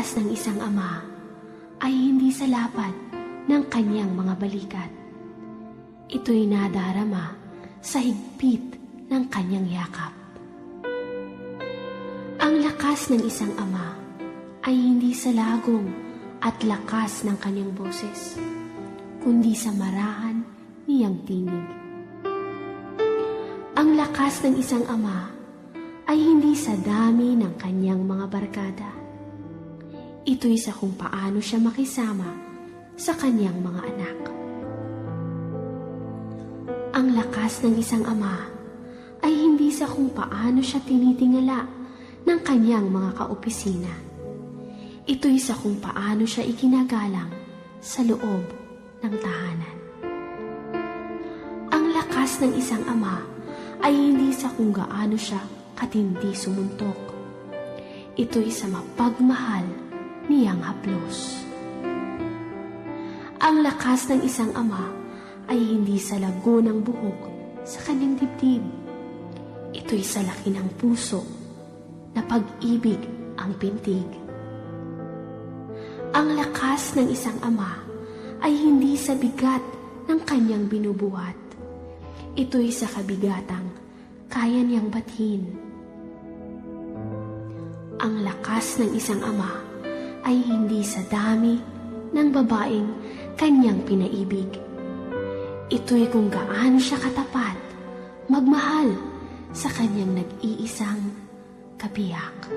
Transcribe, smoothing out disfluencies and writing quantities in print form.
lakas ng isang ama ay hindi sa lapad ng kanyang mga balikat. Ito'y nadarama sa higpit ng kanyang yakap. Ang lakas ng isang ama ay hindi sa lagom at lakas ng kanyang boses, kundi sa marahan niyang tinig. Ang lakas ng isang ama ay hindi sa dami ng kanyang mga barkada. Ito'y sa kung paano siya makisama sa kanyang mga anak. Ang lakas ng isang ama ay hindi sa kung paano siya tinitingala ng kanyang mga kaopisina. Ito'y sa kung paano siya ikinagalang sa loob ng tahanan. Ang lakas ng isang ama ay hindi sa kung gaano siya katindi sumuntok. Ito'y sa mapagmahal niyang haplos. Ang lakas ng isang ama ay hindi sa lago ng buhok sa kanyang dibdib. Ito'y sa laki ng puso na pag-ibig ang pintig. Ang lakas ng isang ama ay hindi sa bigat ng kanyang binubuhat. Ito'y sa kabigatang kaya niyang bathin. Ang lakas ng isang ama ay hindi sa dami ng babaeng kanyang pinaibig. Ito'y kung gaano siya katapat, magmahal sa kanyang nag-iisang kabiyak.